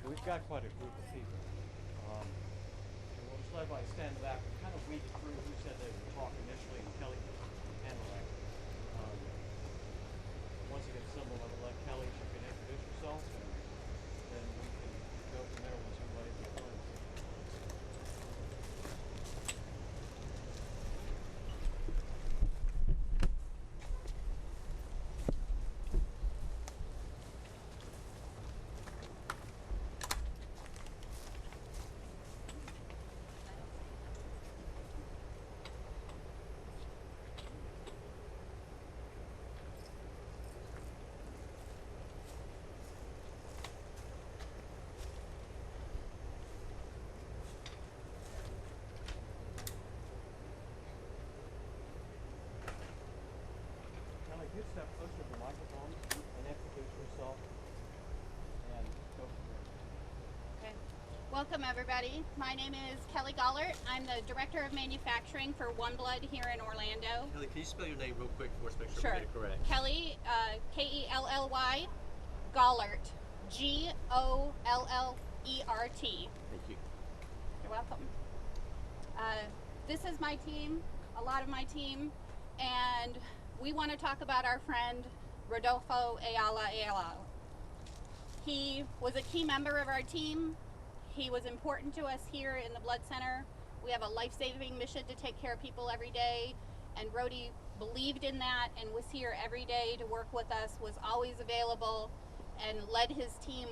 We've got quite a group of people. And we'll just let everybody stand back and kind of weed through who said they would talk initially, and Kelly can handle that. Um, Once it gets assembled, I will let Kelly, she can introduce herself, and then we can go from there once everybody's in place. Kelly, you step closer to the microphone and introduce yourself and go from there. Okay. Welcome everybody. My name is Kelly Gollert. I'm the Director of Manufacturing for One Blood here in Orlando. Kelly, can you spell your name real quick for us, make sure Sure. we get it correct? Kelly, Kelly, Gollert, Gollert. Thank you. You're welcome. This is my team, a lot of my team, and we want to talk about our friend Rodolfo Ayala-Ayala. He was a key member of our team. He was important to us here in the Blood Center. We have a life-saving mission to take care of people every day, and Rodie believed in that and was here every day to work with us, was always available, and led his team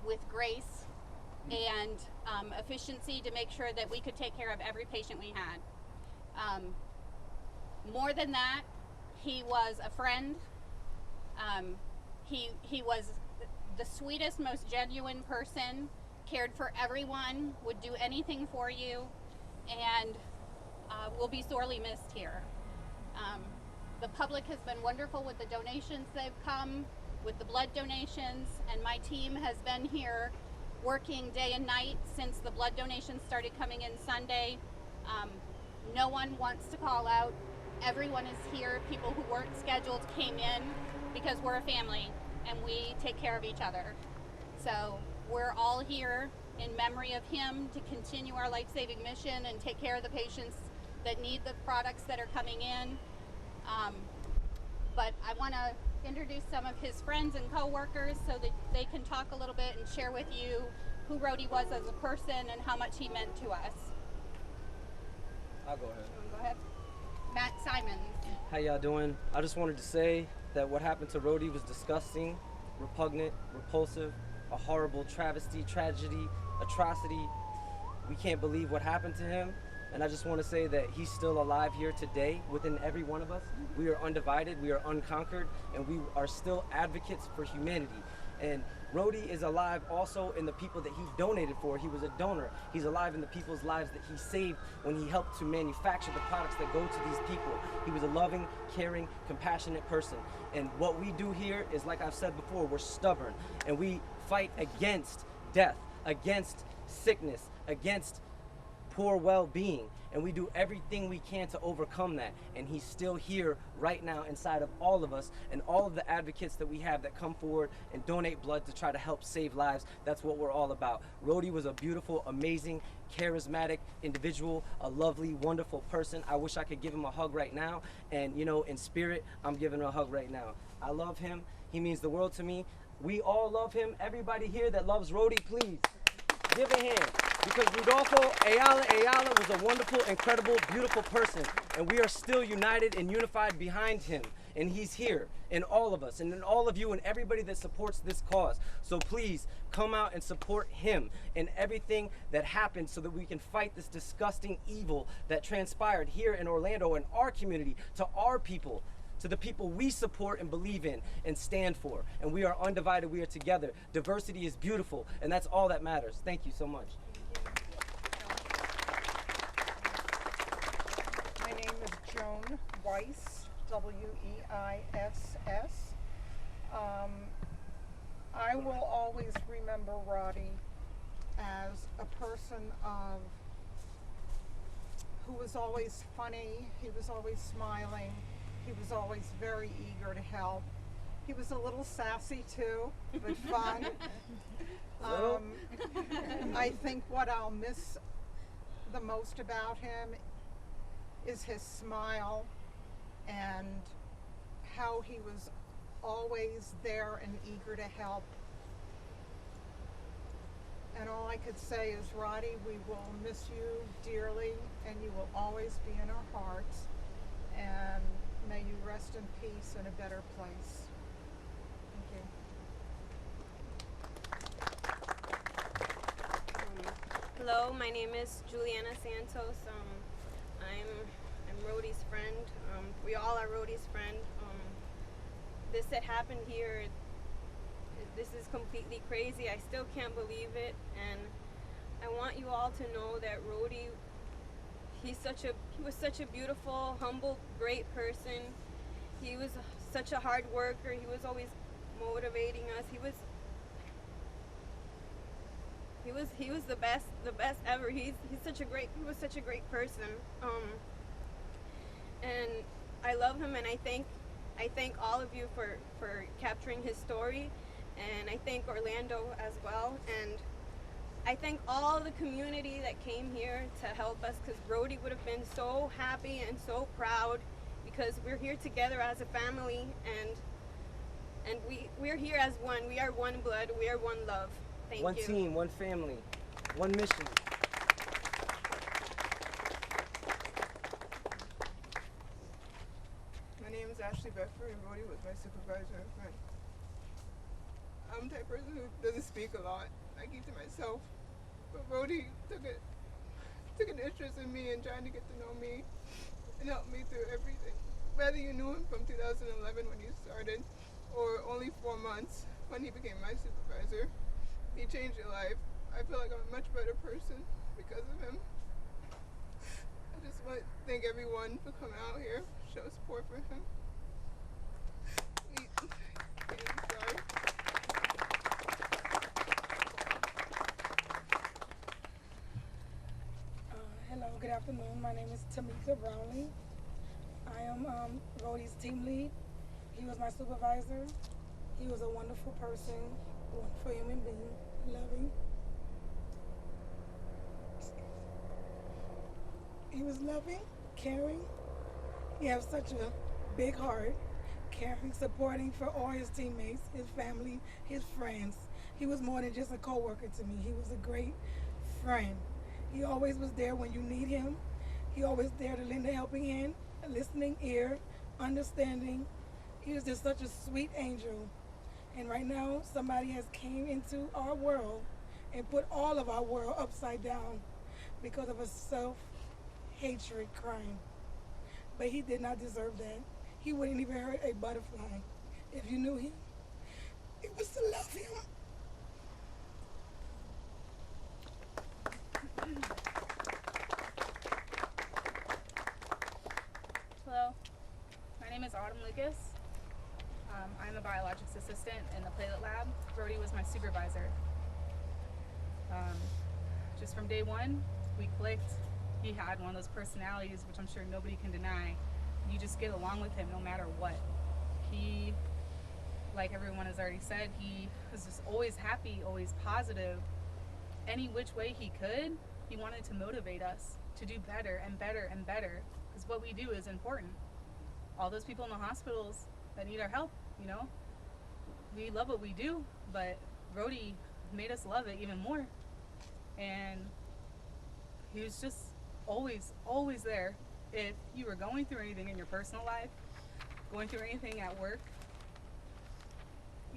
with grace and efficiency to make sure that we could take care of every patient we had. More than that, he was a friend. He was the sweetest, most genuine person, cared for everyone, would do anything for you, and will be sorely missed here. The public has been wonderful with the donations they've come, with the blood donations, and my team has been here working day and night since the blood donations started coming in Sunday. No one wants to call out. Everyone is here. People who weren't scheduled came in because we're a family and we take care of each other. So we're all here in memory of him to continue our life-saving mission and take care of the patients that need the products that are coming in. But I want to introduce some of his friends and co-workers so that they can talk a little bit and share with you who Rodie was as a person and how much he meant to us. I'll go ahead. Go ahead. Matt Simons. How y'all doing? I just wanted to say that what happened to Rodie was disgusting, repugnant, repulsive, a horrible travesty, tragedy, atrocity. We can't believe what happened to him. And I just want to say that he's still alive here today within every one of us. We are undivided, we are unconquered, and we are still advocates for humanity. And Rodie is alive also in the people that he donated for. He was a donor. He's alive in the people's lives that he saved when he helped to manufacture the products that go to these people. He was a loving, caring, compassionate person. And what we do here is, like I've said before, we're stubborn. And we fight against death, against sickness, against poor well-being, and we do everything we can to overcome that. And he's still here right now inside of all of us, and all of the advocates that we have that come forward and donate blood to try to help save lives. That's what we're all about. Rodie was a beautiful, amazing, charismatic individual, a lovely, wonderful person. I wish I could give him a hug right now, and you know, in spirit, I'm giving him a hug right now. I love him. He means the world to me. We all love him. Everybody here that loves Rodie, please give a hand. Because Rodolfo Ayala-Ayala was a wonderful, incredible, beautiful person. And we are still united and unified behind him. And he's here in all of us and in all of you and everybody that supports this cause. So please come out and support him and everything that happened so that we can fight this disgusting evil that transpired here in Orlando, in our community, to our people, to the people we support and believe in and stand for. And we are undivided, we are together. Diversity is beautiful, and that's all that matters. Thank you so much. My name is Joan Weiss, W-E-I-S-S. I will always remember Rodie as a person who was always funny, he was always smiling, he was always very eager to help. He was a little sassy too, but fun. I think what I'll miss the most about him is his smile and how he was always there and eager to help. And all I could say is, Roddy, we will miss you dearly, and you will always be in our hearts. And may you rest in peace in a better place. Thank you. Hello, my name is Juliana Santos. I'm Rodie's friend. We all are Rodie's friend. This that happened here, this is completely crazy. I still can't believe it, and I want you all to know that Rodie, he was such a beautiful, humble, great person. He was such a hard worker. He was always motivating us. He was the best ever. He was such a great person. And I love him, and I thank all of you for capturing his story, and I thank Orlando as well, and I thank all the community that came here to help us, because Rodie would have been so happy and so proud, because we're here together as a family, and we're here as one. We are one blood. We are one love. Thank you. One team, one family, one mission. My name is Ashley Beckford, and Rodie was my supervisor and friend. I'm the type of person who doesn't speak a lot. I keep to myself. But Rodie took an interest in me and trying to get to know me and help me through everything. Whether you knew him from 2011 when he started, or only 4 months when he became my supervisor, he changed your life. I feel like I'm a much better person because of him. I just want to thank everyone for coming out here, show support for him. Sorry. Hello, good afternoon. My name is Tamika Brownlee. I am Rodie's team lead. He was my supervisor. He was a wonderful person, a wonderful human being, loving. He was loving, caring. He has such a big heart, caring, supporting for all his teammates, his family, his friends. He was more than just a coworker to me. He was a great friend. He always was there when you need him. He always there to lend a helping hand, a listening ear, understanding. He was just such a sweet angel. And right now, somebody has came into our world and put all of our world upside down because of a self-hatred crime. But he did not deserve that. He wouldn't even hurt a butterfly. If you knew him, it was to love him. Hello, my name is Autumn Lucas. I'm the biologics assistant in the platelet lab. Rodie was my supervisor. Just from day one, we clicked. He had one of those personalities, which I'm sure nobody can deny. You just get along with him no matter what. He, like everyone has already said, he was just always happy, always positive. Any which way he could, he wanted to motivate us to do better and better and better, because what we do is important. All those people in the hospitals that need our help, you know, we love what we do, but Rodie made us love it even more. And he was just always there. If you were going through anything in your personal life, going through anything at work,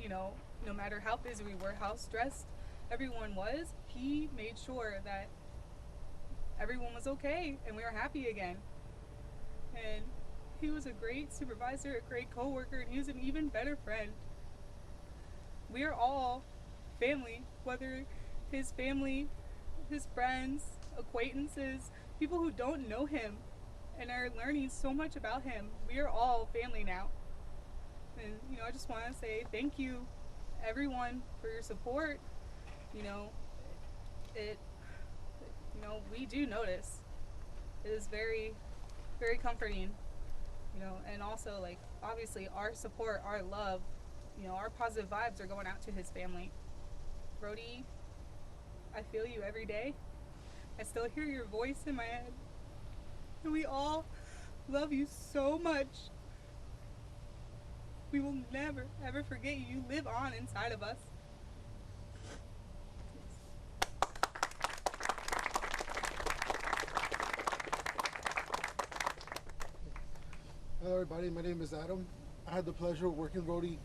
you know, no matter how busy we were, how stressed everyone was, he made sure that everyone was okay and we were happy again. And he was a great supervisor, a great coworker, and he was an even better friend. We are all family, whether his family, his friends, acquaintances, people who don't know him and are learning so much about him. We are all family now. And, you know, I just want to say thank you, everyone, for your support. You know, we do notice. It is very, very comforting, you know, and also, like, obviously our support, our love, you know, our positive vibes are going out to his family. Rodie, feel you every day. I still hear your voice in my head. And we all love you so much. We will never, ever forget you. You live on inside of us. Hello everybody, my name is Adam. I had the pleasure of working with Rodie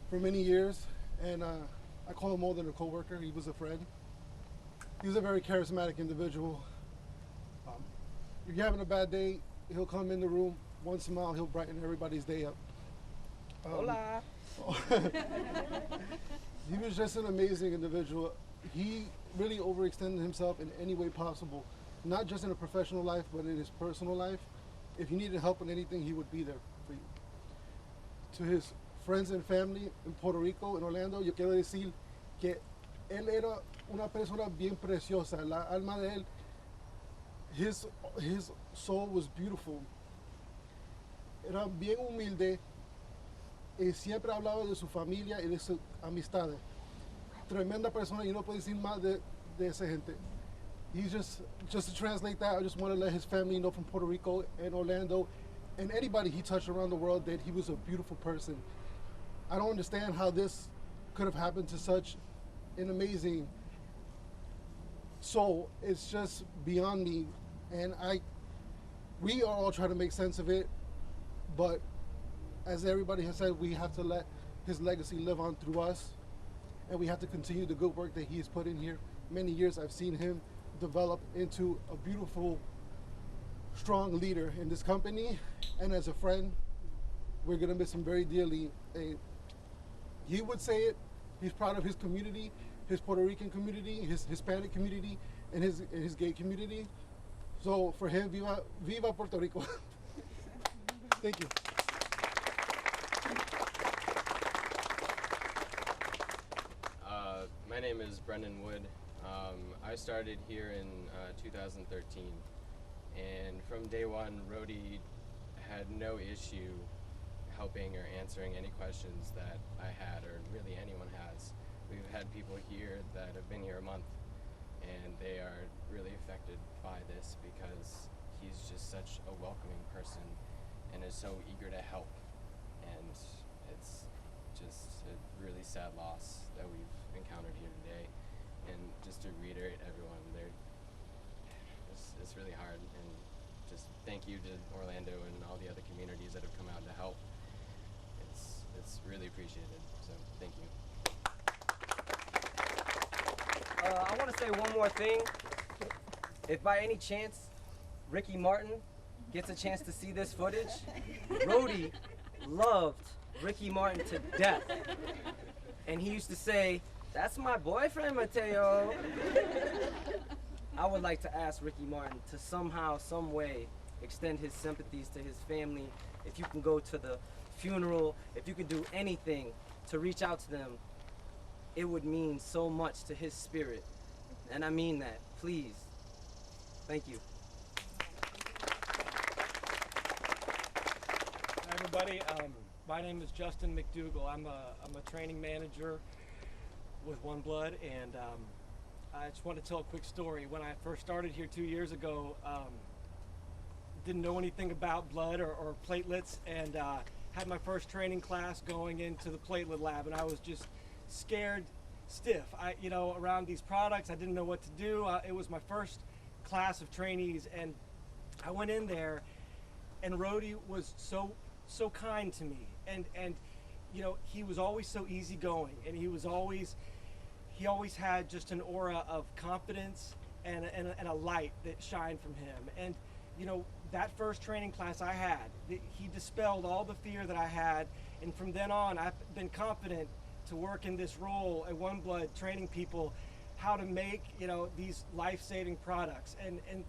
for many years, and I call him more than a co-worker. He was a friend. He was a very charismatic individual. If you're having a bad day, he'll come in the room, once in a while he'll brighten everybody's day up. Hola. He was just an amazing individual. He really overextended himself in any way possible, not just in a professional life, but in his personal life. If you needed help in anything, he would be there for you. To his friends and family in Puerto Rico, in Orlando, yo quiero decir que él era una persona bien preciosa. La alma de él, his soul was beautiful. Era bien humilde y siempre hablaba de su familia y de sus amistades. Tremenda persona, y no puedo decir más de esa gente. He's just to translate that, I just want to let his family know from Puerto Rico and Orlando and anybody he touched around the world that he was a beautiful person. I don't understand how this could have happened to such an amazing soul. It's just beyond me, and we are all trying to make sense of it, but as everybody has said, we have to let his legacy live on through us, and we have to continue the good work that he has put in here. Many years I've seen him develop into a beautiful, strong leader in this company, and as a friend, we're gonna miss him very dearly. He would say it, he's proud of his community, his Puerto Rican community, his Hispanic community, and his gay community. So for him, viva Puerto Rico. Thank you. My name is Brendan Wood. I started here in 2013, and from day one, Rodie had no issue helping or answering any questions that I had, or really anyone has. We've had people here that have been here a month, and they are really affected by this because he's just such a welcoming person and is so eager to help. And it's just a really sad loss that we've encountered here today. And just to reiterate everyone, it's really hard, and just thank you to Orlando and all the other communities that have come out to help. It's really appreciated, so thank you. I want to say one more thing. If by any chance Ricky Martin gets a chance to see this footage, Rodie loved Ricky Martin to death. And he used to say, "That's my boyfriend, Mateo." I would like to ask Ricky Martin to somehow, some way, extend his sympathies to his family. If you can go to the funeral, if you can do anything to reach out to them, it would mean so much to his spirit. And I mean that. Please. Thank you. Hi everybody, my name is Justin McDougall. I'm a training manager with One Blood, and I just want to tell a quick story. When I first started here 2 years ago, didn't know anything about blood or platelets, and had my first training class going into the platelet lab, and I was just scared stiff. Around these products, I didn't know what to do. It was my first class of trainees, and I went in there, and Rodie was so kind to me, and he was always so easygoing, and he always had just an aura of confidence and a light that shined from him. And that first training class I had, he dispelled all the fear that I had, and from then on I've been confident to work in this role at One Blood, training people how to make these life-saving products. And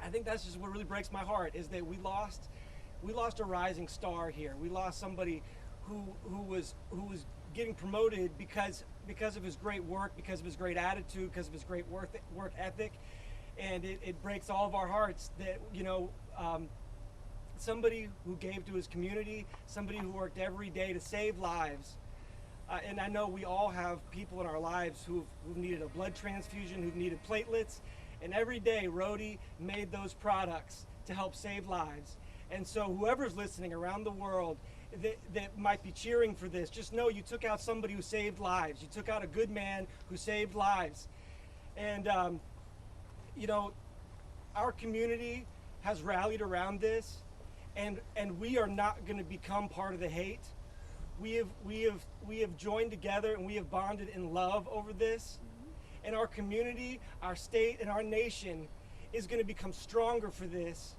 I think that's just what really breaks my heart, is that we lost a rising star here. We lost somebody who was getting promoted because of his great work, because of his great attitude, because of his great work ethic. And it breaks all of our hearts that somebody who gave to his community, somebody who worked every day to save lives, And I know we all have people in our lives who've needed a blood transfusion, who've needed platelets, and every day Rodie made those products to help save lives. And so whoever's listening around the world that might be cheering for this, just know you took out somebody who saved lives. You took out a good man who saved lives. And, you know, our community has rallied around this, and we are not going to become part of the hate. We have joined together and we have bonded in love over this. And our community, our state, and our nation is going to become stronger for this.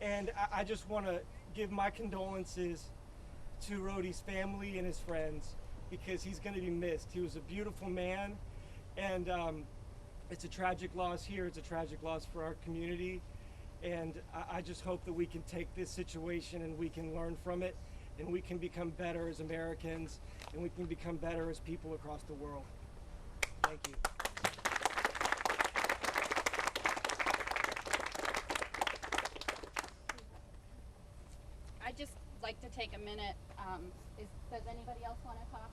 And I just want to give my condolences to Rodie's family and his friends, because he's going to be missed. He was a beautiful man, and it's a tragic loss here. It's a tragic loss for our community. And I just hope that we can take this situation and we can learn from it, and we can become better as Americans, and we can become better as people across the world. Thank you. I'd just like to take a minute. Does anybody else want to talk?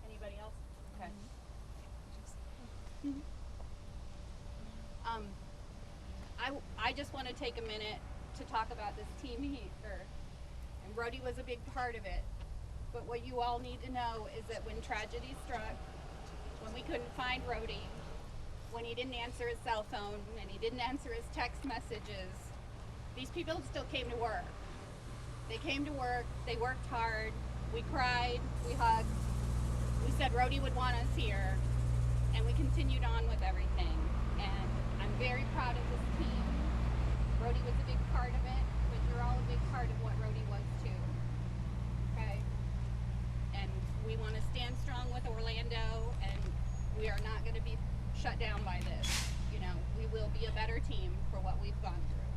Anybody else? Okay. I just want to take a minute to talk about this team here. And Rodie was a big part of it. But what you all need to know is that when tragedy struck, when we couldn't find Rodie, when he didn't answer his cell phone, and he didn't answer his text messages, these people still came to work. They came to work, they worked hard, we cried, we hugged, we said Rodie would want us here, and we continued on with everything. And I'm very proud of this team. Rodie was a big part of it, but you're all a big part of what Rodie was too. Okay? And we want to stand strong with Orlando, and we are not going to be shut down by this. You know, we will be a better team for what we've gone through.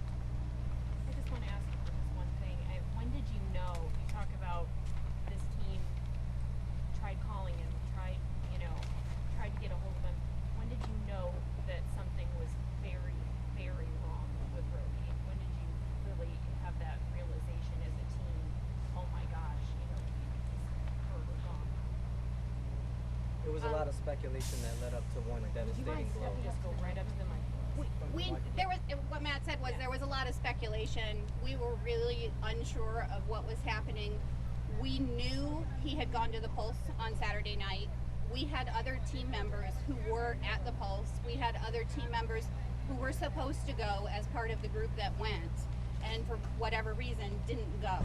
I just want to ask you this one thing. When did you know, you talk about this team tried calling him, tried to get a hold of him. When did you know that something was very, very wrong with Rodie? When did you really have that realization as a team, oh my gosh, he's hurt or wrong? It was a lot of speculation that led up to one devastating blow. Just go right up to the microphone. What Matt said was there was a lot of speculation. We were really unsure of what was happening. We knew he had gone to the Pulse on Saturday night. We had other team members who were at the Pulse. We had other team members who were supposed to go as part of the group that went, and for whatever reason didn't go.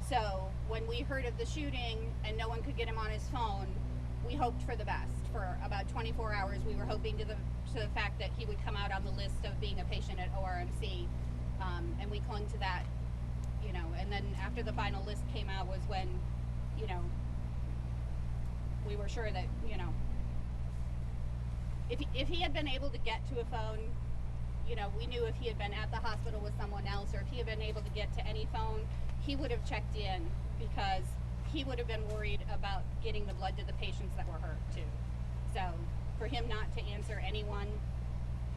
So when we heard of the shooting and no one could get him on his phone, we hoped for the best. For about 24 hours, we were hoping to the fact that he would come out on the list of being a patient at ORMC, and we clung to that, you know. And then after the final list came out was when, you know, we were sure that, you know, if he had been able to get to a phone, you know, we knew if he had been at the hospital with someone else, or if he had been able to get to any phone, he would have checked in, because he would have been worried about getting the blood to the patients that were hurt too. So for him not to answer anyone.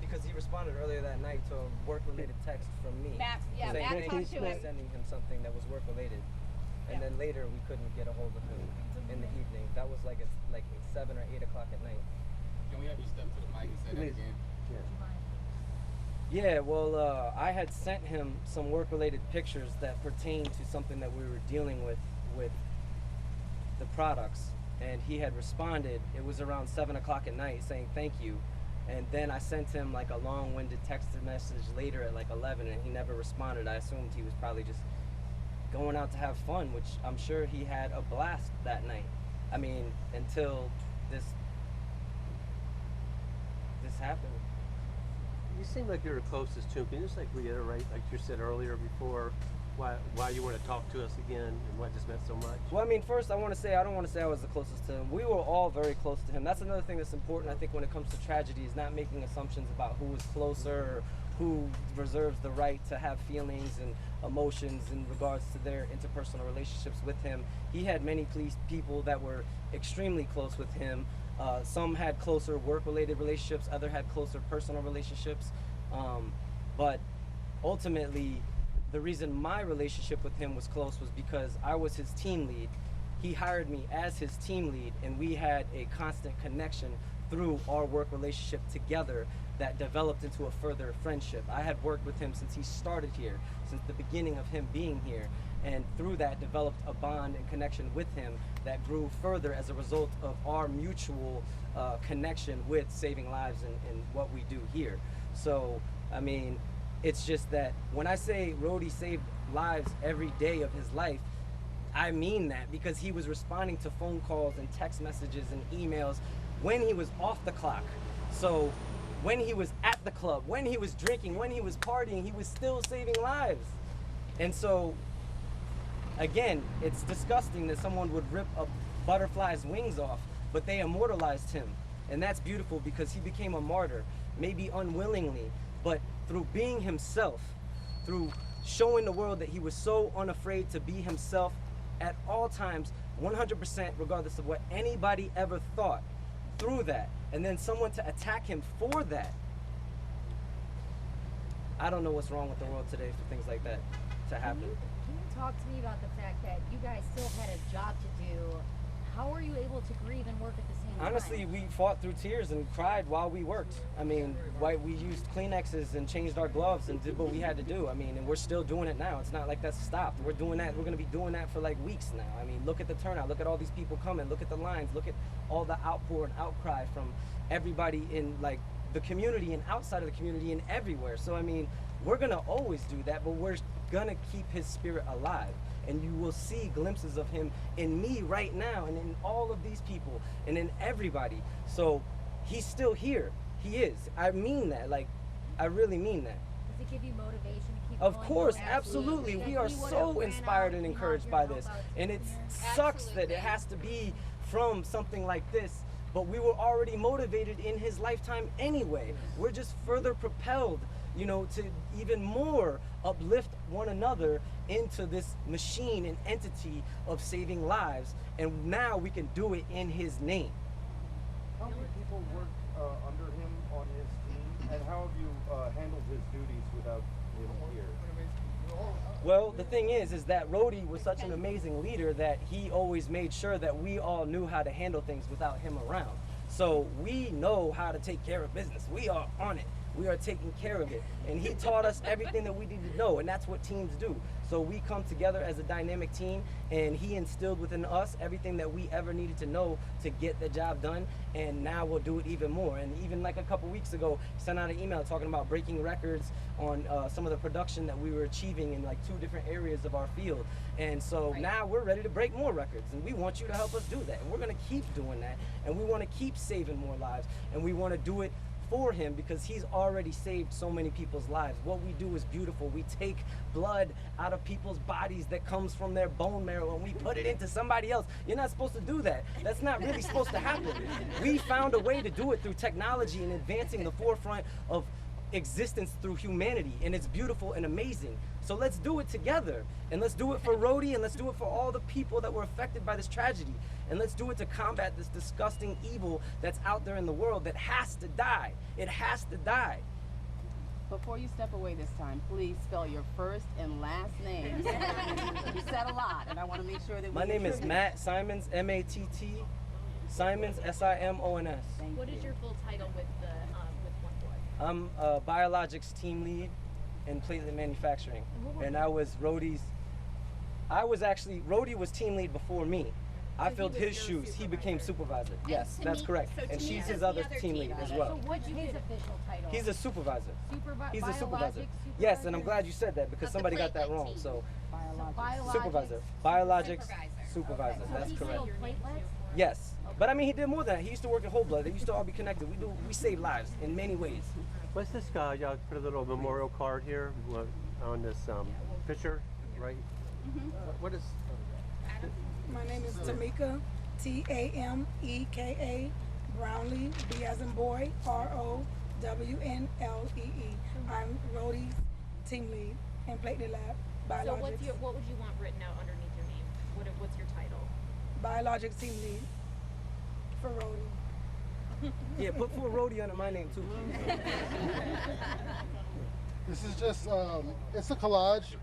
Because he responded earlier that night to a work-related text from me. Matt saying talked to him. sending him something that was work-related. And then later we couldn't get a hold of him in the evening. That was like 7 or 8 o'clock at night. Can we have you step to the mic and say that again? Yeah, well, I had sent him some work-related pictures that pertained to something that we were dealing with the products, and he had responded. It was around 7 o'clock at night saying thank you, and then I sent him like a long-winded text message later at like 11, and he never responded. I assumed he was probably just going out to have fun, which I'm sure he had a blast that night. I mean, until this happened. You seem like you're the closest to him. Can you just like reiterate, like you said earlier before, why you want to talk to us again and what this meant so much? Well, I mean, first I don't want to say I was the closest to him. We were all very close to him. That's another thing that's important, I think, when it comes to tragedy, is not making assumptions about who is closer or who reserves the right to have feelings and emotions in regards to their interpersonal relationships with him. He had many people that were extremely close with him. Some had closer work-related relationships, others had closer personal relationships. But ultimately, the reason my relationship with him was close was because I was his team lead. he hired me as his team lead, and we had a constant connection through our work relationship together that developed into a further friendship. I had worked with him since he started here, since the beginning of him being here, and through that developed a bond and connection with him that grew further as a result of our mutual connection with saving lives and what we do here. So, I mean, it's just that when I say Rodie saved lives every day of his life, I mean that, because he was responding to phone calls and text messages and emails when he was off the clock. So when he was at the club, when he was drinking, when he was partying, he was still saving lives. And so, again, it's disgusting that someone would rip a butterfly's wings off, but they immortalized him. And that's beautiful because he became a martyr, maybe unwillingly, but through being himself, through showing the world that he was so unafraid to be himself at all times, 100%, regardless of what anybody ever thought, through that, and then someone to attack him for that. I don't know what's wrong with the world today for things like that to happen. Can you talk to me about the fact that you guys still had a job to do? How were you able to grieve and work at the same time? Honestly, we fought through tears and cried while we worked. I mean, we used Kleenexes and changed our gloves and did what we had to do. I mean, and we're still doing it now. It's not like that's stopped. We're doing that. We're going to be doing that for like weeks now. I mean, look at the turnout. Look at all these people coming. Look at the lines. Look at all the outpour and outcry from everybody in like the community and outside of the community and everywhere. So, I mean, we're going to always do that, but we're going to keep his spirit alive. And you will see glimpses of him in me right now and in all of these people and in everybody. So he's still here. He is. I mean that. Like, I really mean that. Does it give you motivation to keep Of going? course, absolutely. We are so inspired and encouraged by this. And it sucks that it has to be from something like this, but we were already motivated in his lifetime anyway. We're just further propelled, you know, to even more uplift one another into this machine and entity of saving lives. And now we can do it in his name. How many people work under him on his team, and how have you handled his duties without him here? Well, the thing is that Rodie was such an amazing leader that he always made sure that we all knew how to handle things without him around. So we know how to take care of business. We are on it. We are taking care of it. And he taught us everything that we need to know, and that's what teams do. So we come together as a dynamic team, and he instilled within us everything that we ever needed to know to get the job done, and now we'll do it even more. And even like a couple weeks ago, he sent out an email talking about breaking records on some of the production that we were achieving in like 2 different areas of our field. And so now we're ready to break more records, and we want you to help us do that. And we're gonna keep doing that, and we wanna keep saving more lives, and we wanna do it for him because he's already saved so many people's lives. What we do is beautiful. We take blood out of people's bodies that comes from their bone marrow and we put it into somebody else. You're not supposed to do that. That's not really supposed to happen. We found a way to do it through technology and advancing the forefront of existence through humanity, and it's beautiful and amazing. So let's do it together, and let's do it for Rodie, and let's do it for all the people that were affected by this tragedy, and let's do it to combat this disgusting evil that's out there in the world that has to die. It has to die. Before you step away this time, please spell your first and last name. You said a lot, and I want to make sure that My name is Matt Simons, M-A-T-T, Simons, S-I-M-O-N-S. What is your full title with One Blood? I'm a biologics team lead in platelet manufacturing, and I was Rodie's. Rodie was team lead before me. I filled his shoes. He became supervisor. Yes, that's correct. And she's his other team lead as well. So what's his official title? He's a supervisor. He's a supervisor. Biologics Yes, and I'm glad you said that because somebody got that wrong. So, supervisor, biologics supervisor. That's correct. Yes, but I mean he did more than that. He used to work at Whole Blood. They used to all be connected. We save lives in many ways. What's this guy? Y'all put a little memorial card here on this picture, right? What is? My name is Tameka, T-A-M-E-K-A, Brownlee, B as in boy, R-O-W-N-L-E-E. I'm Rodie's team lead in Platelet Lab, Biologics. So what would you want written out underneath your name? What's your title? Biologics team lead for Rodie. Yeah, put for Rodie under my name too. This is just, it's a collage.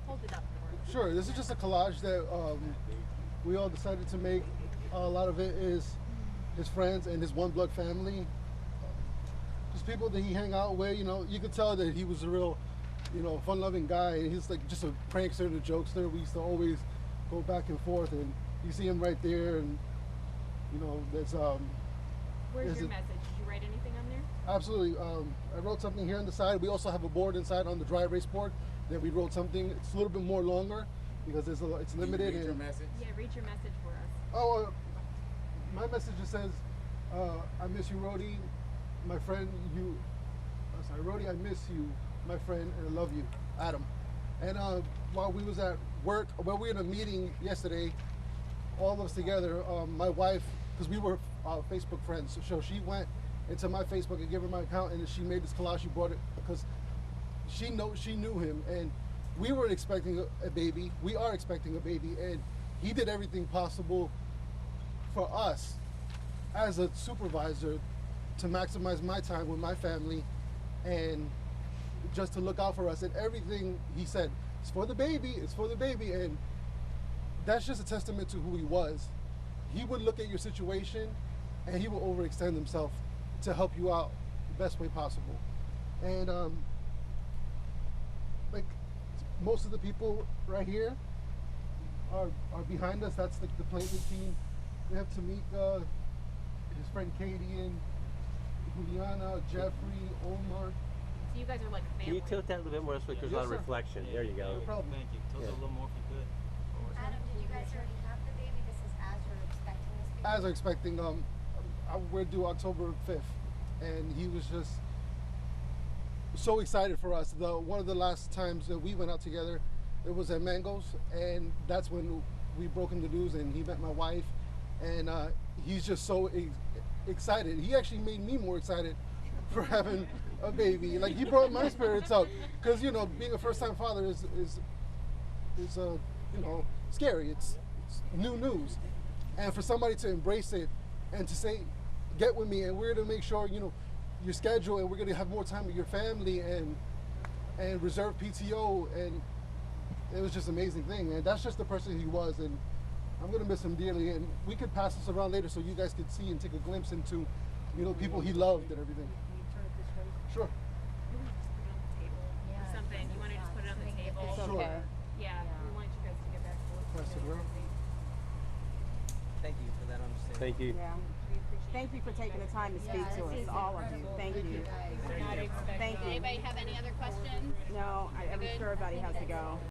Hold it up. Sure, this is just a collage that we all decided to make a lot of it is his friends and his one blood family. Just people that he hang out with, you could tell that he was a real, fun-loving guy. And he's like just a prankster and a jokester. We used to always go back and forth, and you see him right there, and there's Where's your message? Did you write anything on there? Absolutely. I wrote something here on the side. We also have a board inside on the dry erase board that we wrote something. It's a little bit more longer because it's limited. Read your message. Yeah, read your message for us. Oh, my message just says, I miss you, Rodie, my friend. Rodie, I miss you, my friend, and I love you, Adam. And while we was at work, we were in a meeting yesterday, all of us together, my wife, because we were Facebook friends, so she went into my Facebook and gave her my account, and she made this collage. She brought it because she knew him, and we were expecting a baby. We are expecting a baby, and he did everything possible for us as a supervisor to maximize my time with my family and just to look out for us. And everything he said, it's for the baby, and that's just a testament to who he was. He would look at your situation and he would overextend himself to help you out the best way possible. And like most of the people right here are behind us. That's like the placement team. We have Tamika, his friend Katie, and Juliana, Jeffrey, Omar. So you guys are like family. Can you tilt that a little bit more so there's a lot of reflection? There you go. No problem. Thank you. Tilt it a little more if you could. Adam, did you guys already have the baby? This is as you're expecting this baby? As I'm expecting, we're due October 5th, and he was just so excited for us. One of the last times that we went out together, it was at Mango's, and that's when we broke him the news, and he met my wife, and he's just so excited. He actually made me more excited for having a baby. Like, he brought my spirits up, because being a first-time father is scary. It's new news, and for somebody to embrace it and to say, get with me, and we're going to make sure your schedule, and we're going to have more time with your family and reserve PTO, and it was just an amazing thing. And that's just the person he was, and I'm going to miss him dearly. And we could pass this around later so you guys could see and take a glimpse into people he loved and everything. Sure. Or something. You want to just put it on the table? It's Sure. okay. Yeah. We want you guys to get back to work. Pass it around. Thank you for that understanding. Thank you. Yeah. Thank you for taking the time to speak to us, all of you. Thank you. Thank you. Thank you. Anybody have any other questions? No, I'm sure everybody has to go.